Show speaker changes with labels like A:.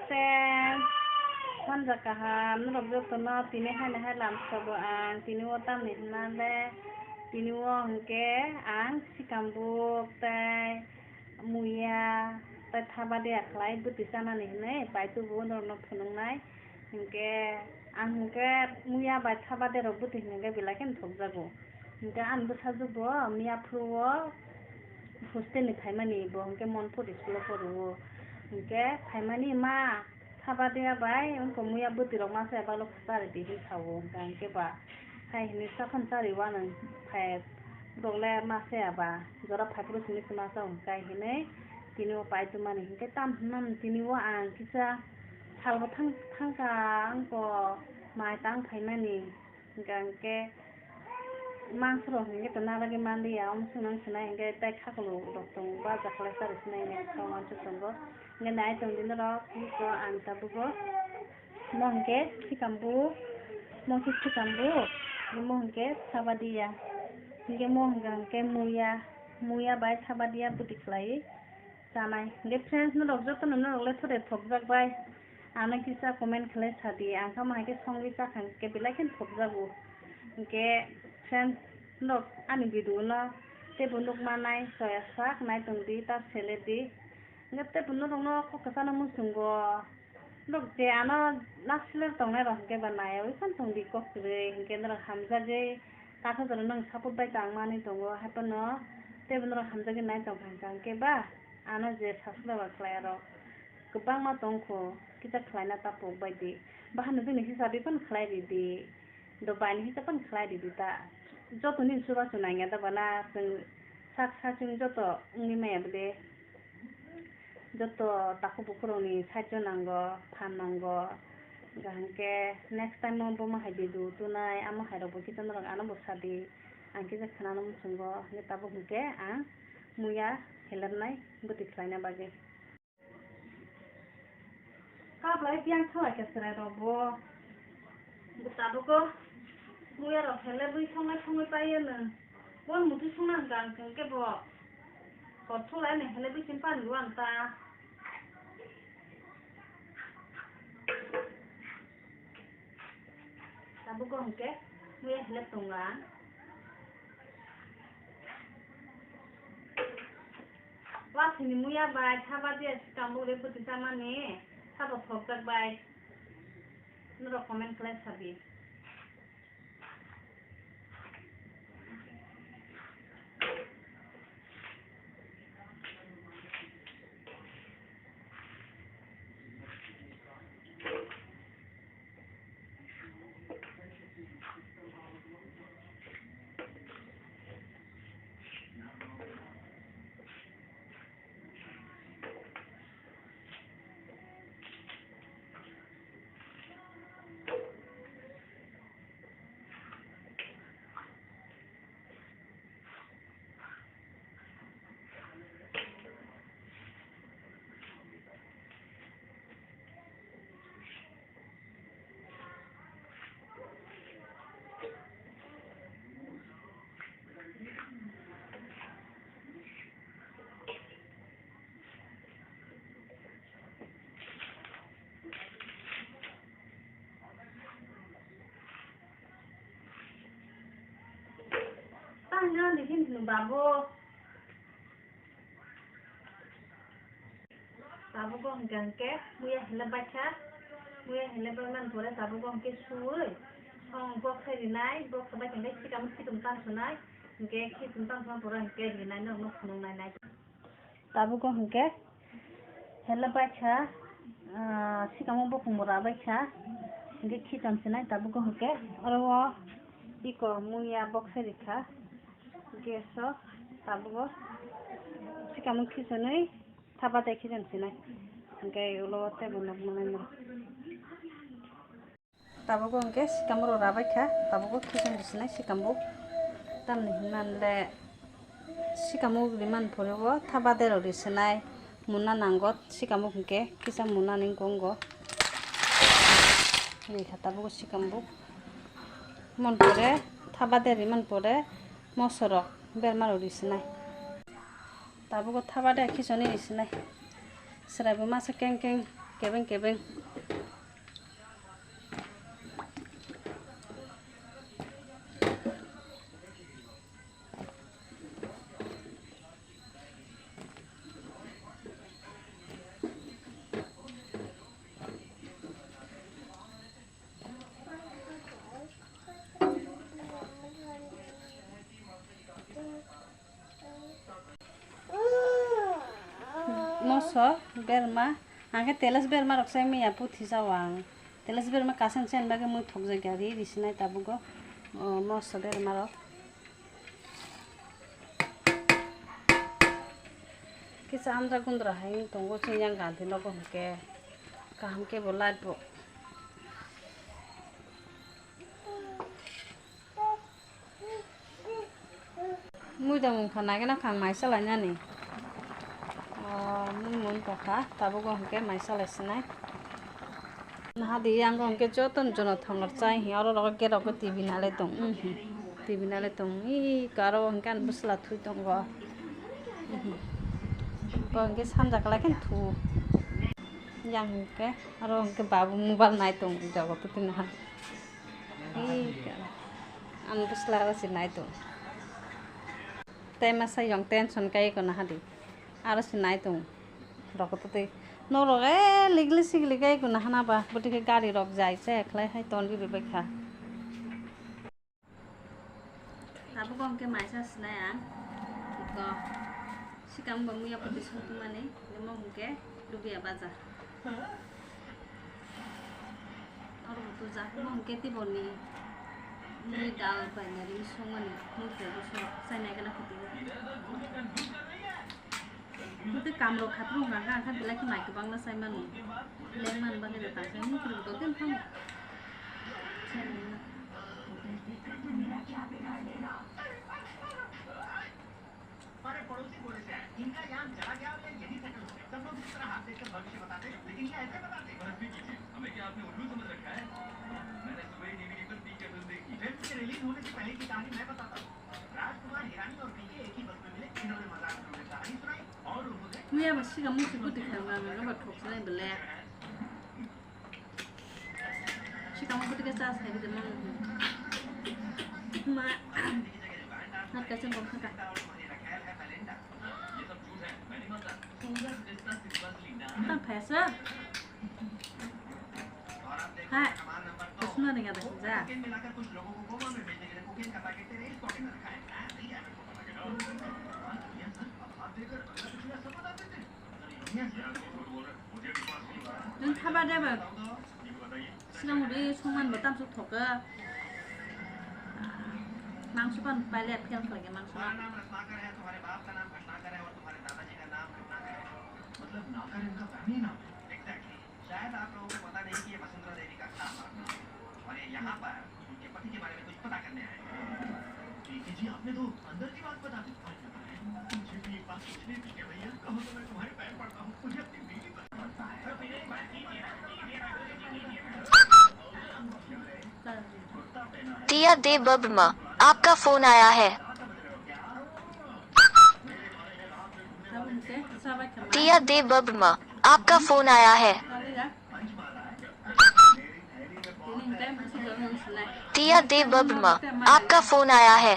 A: sen con giặc cả hàm nó đọc được tụi nó tí này hay làm sao bộ ăn tí nữa tam này na le tí nữa cái ăn si cầm buộc tay muya tay thaba để lại bút tí sana này bài tu vô nó phun này cái ăn cái muya bài thaba để rồi bút tí này cái bị lại cái thục ra bộ cái ăn bút sao bộ muya pro hostel ni thaimani bo ke mon pho display pho ro ke thaimani ma thaba dia bai on ko muya buti ro ma se ba lo khasa ri di thawo kan ke ba hai ni sa khan sa ri wa nan phai dog le ma se ba jora phai pro sini ma sa on kai hi ne tini wa pai tu ma ni ke tam nam tini wa an kisa thal ba thang ka ang ko mai tang thaimani kan ke mang sro nge to na lagi mandi ya sunang sna nge tai khaklu doktong ba jakhle sar sna nge kawan chu tongo nge nai tong din ro ko an ta bu go mongke sikambu mongki sikambu mongke sabadia nge mongang ke muya bai sabadia buti khlai sanai nge friends no rok joto no rok le thore thok jak bai ana kisa comment khlai sadi ang ka ma ke songwi sa khang ke bilai ken thok jagu nge friends nok ani bidu na te bunuk manai soya sak nai tungdi ta seledi ngate bunuk no ko kasana musungo lok je ana nasle tongne ro ke banai oi kan tungdi ko kre ke ndra hamza je ta ko nang saput bai tang mani tongo hapano te bunuk hamza ge nai tong kang ke ba ana je sasla ba khlaro kubang ma tongko kita khlaina ta pok bai di bahanu ni hisabi pan khlai di do bani hita pan khlai di ta joto ni suba sunanya da bana sing sak sing joto ngi me bde joto taku bukro ni sajo nango phan nango ganke next time mo ma habi du tunai amo hairo bo kitan rang ana bo sadi angke je khana nam sungo ni tabu hike a muya helar nai buti khlaina bage ka blai piang thoi ke sra ro bo tabu ko muya ro hele bui thongai pai na bon mutu sunang gang kang ke bo ko thulai ne hele bui simpan luan ta tabu ko ke muya hele tonga wa sini muya bai thaba dia kamu le buti sama ne thaba thok jak bai no comment class sabi Tanya di sini babu ko gangke muya hele bacha muya hele baman pore babu ko ke suwe song bok se dinai bok sa bai ngai sikam tan sunai ke ki tan son pore ke dinai no khunung nai babu ko ke hele bacha sikam bok mura bacha ke ki tan sunai babu ko ke oro iko muya bok se dikha geso tabugo sikamu kisonai thaba dekhi jansinai angke ulo te bunok manai tabugo angke sikamu ro rabai kha tabugo kisan disinai sikamu tamni hinanle sikamu liman phorego thaba dero disinai munna nangot sikamu angke kisa munna ning gongo ni khatabugo sikamu mon pore thaba deri man pore mosoro bermaro disinai tabugo thaba de kisoni disinai sraibo masa keng Kebeng kebeng. Moso berma angke teles berma roksai mi apu thisawang teles berma kasen sen bage mu thokje gari risinai tabugo moso berma rok kisa amra gundra hai tongo chinyang ganti logo hke kaham ke bolai bo mu dang khana ke na khang mai sala nyani mun pokha tabugo hke mai sala sinai nah di yang hke joton jono thamar chai hi aro ro ke ro ko tv nale tong i karo hkan busla thui tong go ko hke samja kala ken thu yang hke aro hke babu mobile nai tong jago to tin ha i an busla sinai tong tema sa yang tension kai ko na hadi aro sinai tong rokotote no roge ligli sigli gai ko na hana ba botike gari rok jai se khlai hai ton bi bekha tabu kom ke maisa sinai ang ko sikam bamu ya pati suntu mane lemo muke dubi abaja aro butu ja mo muke ti boni ni dal banari songani mu te so sai nai kana pati Itu kamlo khatru ngaka angka bila ki mai kebang na sai manu lengman bage da sai mu kru do den phang हमारे पड़ोसी बोले थे इनका यहाँ चला गया और यही सेटल हो गए सब लोग इस तरह हाथ देखकर भविष्य बताते लेकिन ये ऐसे बताते हमें क्या आपने उल्लू समझ रखा है मैंने सुबह टीवी पर पी के फिल्म देखी फिल्म के रिलीज होने से पहले की कहानी मैं बताता हूँ राजकुमार हिरानी और पीके एक ही बस में मिले इन्होंने मजाक में कहानी सुनाई और उन्होंने मुझे बस का मुझे कुछ दिखाऊंगा मैं ना बट ठोक नहीं बोले शिकामो कुछ के साथ है भी मैं ना कैसे बोल सकता Tang pesa. Hai. Usna dengar dah saja. Nung kabar dia ber. Silang udah sungan betam su thoka. Mangsu kan palet piang lagi mangsu. मतलब नौकर इनका फैमिली नाम है एग्जैक्टली शायद आप लोगों को पता नहीं कि ये वसुंधरा देवी का खास नाम है और ये यहाँ पर उनके पति के बारे में कुछ पता करने आए हैं जी आपने तो अंदर की बात बता दी मुझे भी एक बात पूछनी थी कि भैया कहो तो मैं तुम्हारे पैर पड़ता हूँ मुझे अपनी बीवी पर पड़ता है
B: टिया दे बब्मा आपका फोन आया है टिया दे बब्मा आपका फोन आया है टिया दे बब्मा आपका फोन आया है